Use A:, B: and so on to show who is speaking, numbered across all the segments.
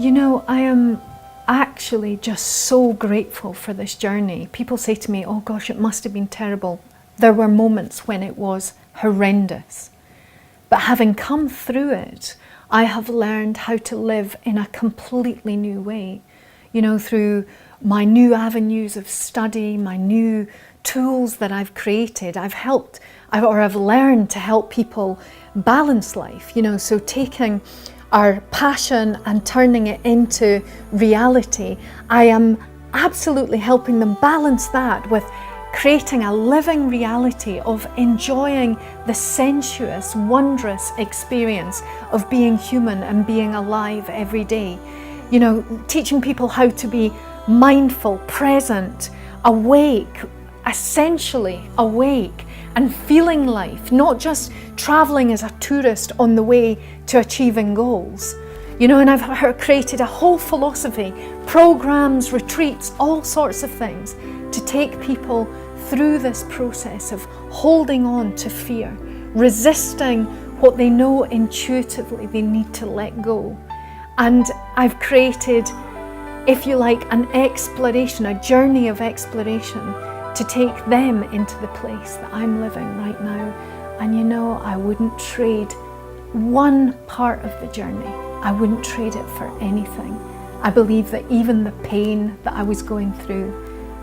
A: You know, I am actually just so grateful for this journey. People say to me, oh gosh, it must have been terrible. There were moments when it was horrendous. But having come through it, I have learned how to live in a completely new way. You know, through my new avenues of study, my new tools that I've created, I've learned to help people balance life. You know, so taking our passion and turning it into reality, I am absolutely helping them balance that with creating a living reality of enjoying the sensuous, wondrous experience of being human and being alive every day. You know, teaching people how to be mindful, present, awake, essentially awake, and feeling life, not just traveling as a tourist on the way to achieving goals. You know, and I've created a whole philosophy, programs, retreats, all sorts of things to take people through this process of holding on to fear, resisting what they know intuitively they need to let go. And I've created, if you like, an exploration, a journey of exploration to take them into the place that I'm living right now. And you know, I wouldn't trade one part of the journey. I wouldn't trade it for anything. I believe that even the pain that I was going through,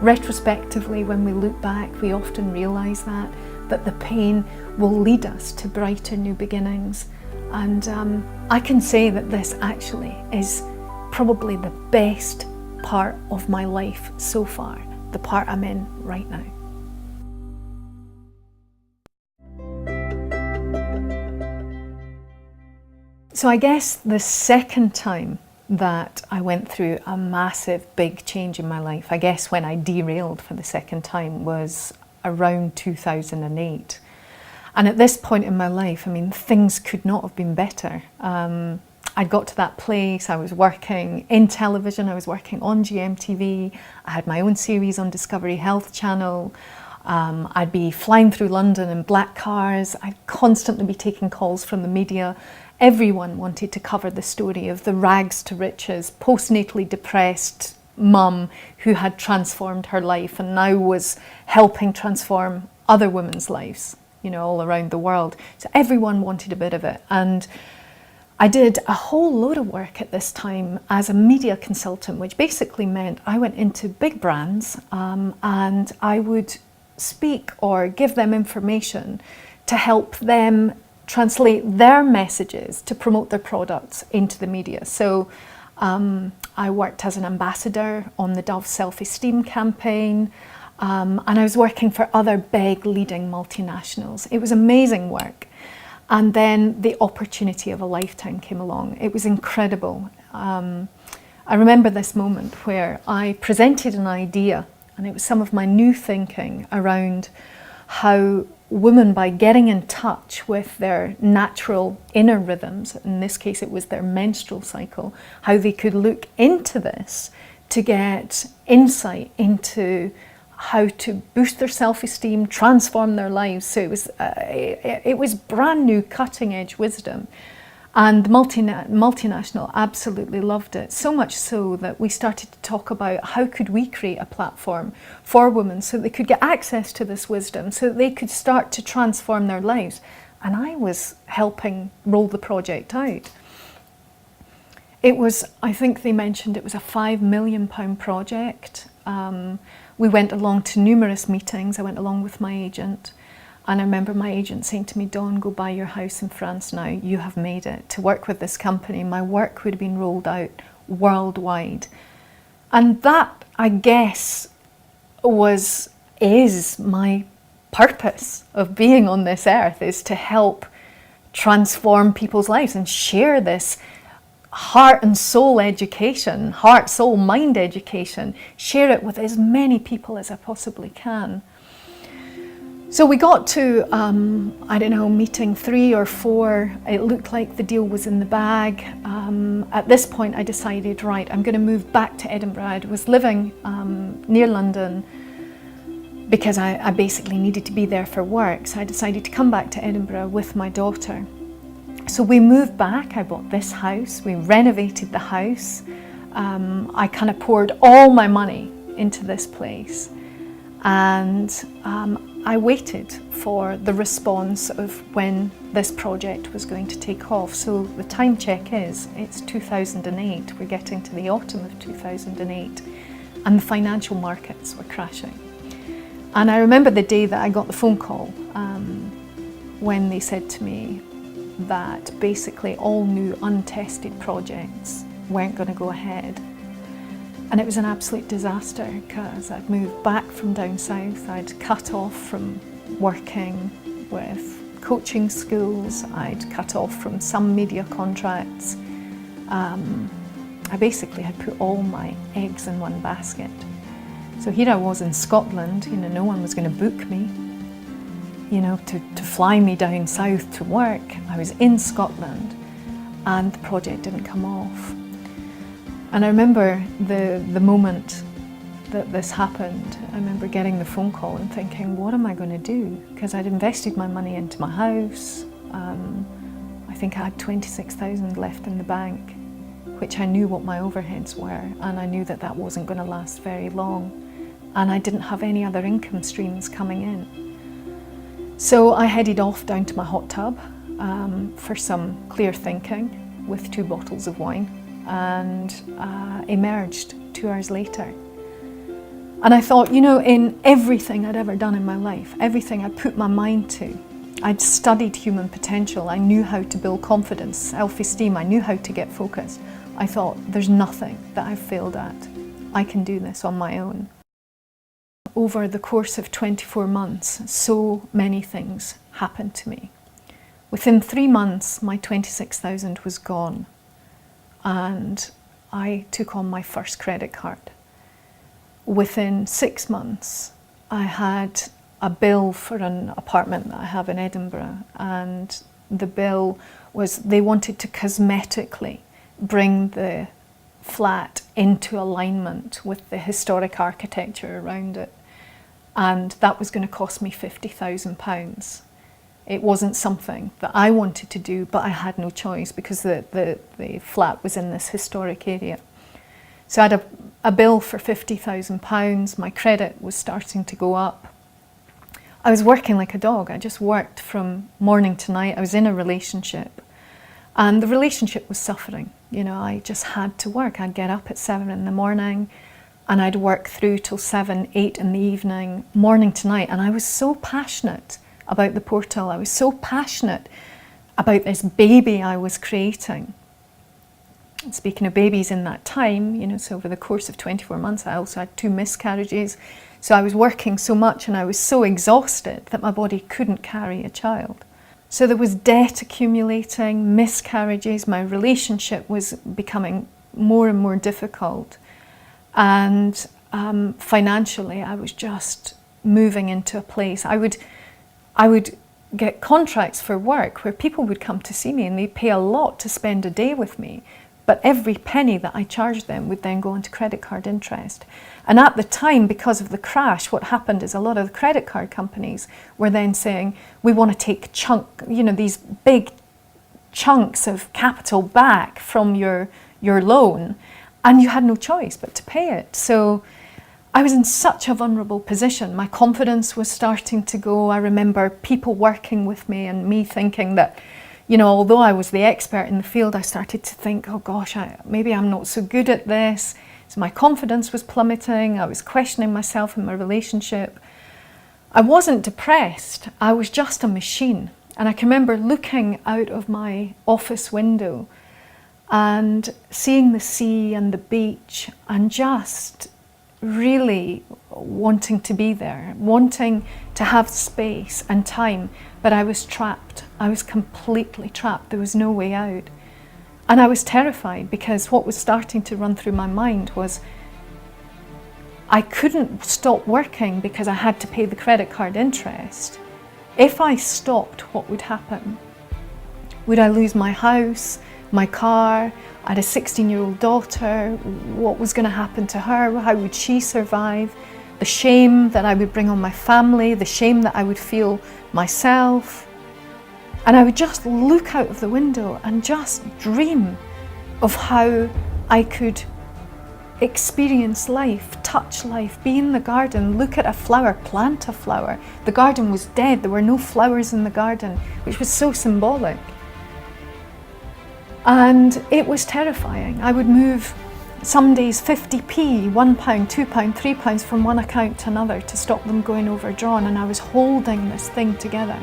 A: retrospectively, when we look back, we often realize that the pain will lead us to brighter new beginnings. And I can say that this actually is probably the best part of my life so far, the part I'm in right now. So I guess the second time that I went through a massive big change in my life, I guess when I derailed for the second time, was around 2008. And at this point in my life, I mean, things could not have been better. I'd got to that place, I was working in television, I was working on GMTV, I had my own series on Discovery Health Channel, I'd be flying through London in black cars, I'd constantly be taking calls from the media. Everyone wanted to cover the story of the rags to riches, postnatally depressed mum who had transformed her life and now was helping transform other women's lives, you know, all around the world. So everyone wanted a bit of it. And I did a whole load of work at this time as a media consultant, which basically meant I went into big brands and I would speak or give them information to help them translate their messages to promote their products into the media. So I worked as an ambassador on the Dove Self-Esteem campaign, and I was working for other big leading multinationals. It was amazing work. And then the opportunity of a lifetime came along. It was incredible. I remember this moment where I presented an idea, and it was some of my new thinking around how women, by getting in touch with their natural inner rhythms, in this case it was their menstrual cycle, how they could look into this to get insight into how to boost their self-esteem, transform their lives. So it was brand new, cutting-edge wisdom. And the multinational absolutely loved it, so much so that we started to talk about how could we create a platform for women so they could get access to this wisdom, so that they could start to transform their lives. And I was helping roll the project out. It was, I think they mentioned it was a £5 million project. We went along to numerous meetings. I went along with my agent. And I remember my agent saying to me, Dawn, go buy your house in France now. You have made it. To work with this company, my work would have been rolled out worldwide. And that, I guess, is my purpose of being on this earth, is to help transform people's lives and share this heart and soul education, heart, soul, mind education, share it with as many people as I possibly can. So we got to, I don't know, meeting 3 or 4. It looked like the deal was in the bag. At this point, I decided, right, I'm going to move back to Edinburgh. I was living near London because I basically needed to be there for work. So I decided to come back to Edinburgh with my daughter. So we moved back. I bought this house, we renovated the house. I kind of poured all my money into this place, and I waited for the response of when this project was going to take off. So the time check is, it's 2008, we're getting to the autumn of 2008, and the financial markets were crashing. And I remember the day that I got the phone call when they said to me that basically all new untested projects weren't going to go ahead. And it was an absolute disaster, because I'd moved back from down south, I'd cut off from working with coaching schools, I'd cut off from some media contracts. I basically had put all my eggs in one basket. So here I was in Scotland, you know, no one was going to book me, you know, to fly me down south to work. I was in Scotland and the project didn't come off. And I remember the moment that this happened, I remember getting the phone call and thinking, what am I going to do? Because I'd invested my money into my house. I think I had 26,000 left in the bank, which I knew what my overheads were, and I knew that that wasn't going to last very long. And I didn't have any other income streams coming in. So I headed off down to my hot tub for some clear thinking with 2 bottles of wine, and emerged 2 hours later. And I thought, you know, in everything I'd ever done in my life, everything I put my mind to, I'd studied human potential, I knew how to build confidence, self-esteem, I knew how to get focused. I thought, there's nothing that I've failed at. I can do this on my own. Over the course of 24 months, so many things happened to me. Within 3 months, my 26,000 was gone, and I took on my first credit card. Within 6 months, I had a bill for an apartment that I have in Edinburgh, and the bill was, they wanted to cosmetically bring the flat into alignment with the historic architecture around it, and that was going to cost me £50,000. It wasn't something that I wanted to do, but I had no choice because the flat was in this historic area. So I had a bill for £50,000, my credit was starting to go up. I was working like a dog, I just worked from morning to night. I was in a relationship and the relationship was suffering. You know, I just had to work. I'd get up at 7 in the morning and I'd work through till 7, 8 in the evening, morning to night. And I was so passionate about the portal. I was so passionate about this baby I was creating. And speaking of babies in that time, you know, so over the course of 24 months, I also had 2 miscarriages. So I was working so much and I was so exhausted that my body couldn't carry a child. So there was debt accumulating, miscarriages, my relationship was becoming more and more difficult. And financially, I was just moving into a place. I would get contracts for work where people would come to see me and they'd pay a lot to spend a day with me. But every penny that I charged them would then go into credit card interest. And at the time, because of the crash, what happened is a lot of the credit card companies were then saying, we want to take these big chunks of capital back from your loan, and you had no choice but to pay it. So I was in such a vulnerable position. My confidence was starting to go. I remember people working with me and me thinking that, you know, although I was the expert in the field, I started to think, oh gosh, maybe I'm not so good at this. So my confidence was plummeting. I was questioning myself in my relationship. I wasn't depressed. I was just a machine. And I can remember looking out of my office window and seeing the sea and the beach and just really wanting to be there, wanting to have space and time, but I was trapped. I was completely trapped. There was no way out. And I was terrified because what was starting to run through my mind was I couldn't stop working because I had to pay the credit card interest. If I stopped, what would happen? Would I lose my house, my car? I had a 16-year-old daughter. What was going to happen to her? How would she survive? The shame that I would bring on my family, the shame that I would feel myself. And I would just look out of the window and just dream of how I could experience life, touch life, be in the garden, look at a flower, plant a flower. The garden was dead, there were no flowers in the garden, which was so symbolic. And it was terrifying. I would move some days 50p, £1, £2, £3 from one account to another to stop them going overdrawn, and I was holding this thing together.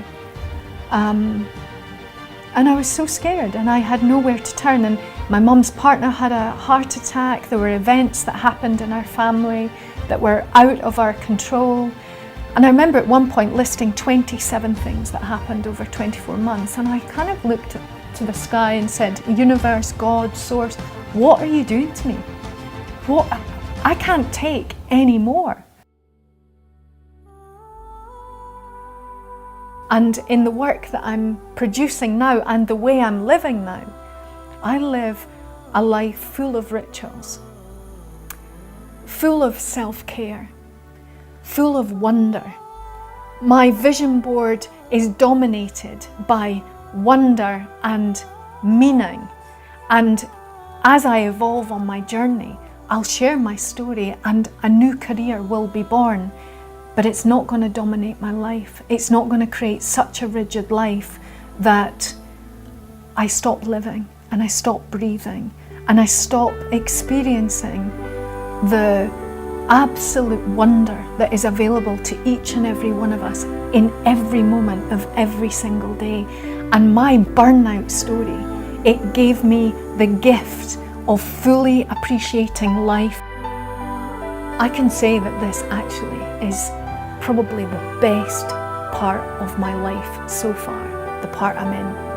A: And I was so scared, and I had nowhere to turn, and my mum's partner had a heart attack. There were events that happened in our family that were out of our control. And I remember at one point listing 27 things that happened over 24 months, and I kind of looked to the sky and said, universe, God, source, what are you doing to me? What? I can't take any more. And in the work that I'm producing now and the way I'm living now, I live a life full of rituals, full of self-care, full of wonder. My vision board is dominated by wonder and meaning. And as I evolve on my journey, I'll share my story and a new career will be born. But it's not going to dominate my life. It's not going to create such a rigid life that I stop living and I stop breathing and I stop experiencing the absolute wonder that is available to each and every one of us in every moment of every single day. And my burnout story, it gave me the gift of fully appreciating life. I can say that this actually is probably the best part of my life so far, the part I'm in.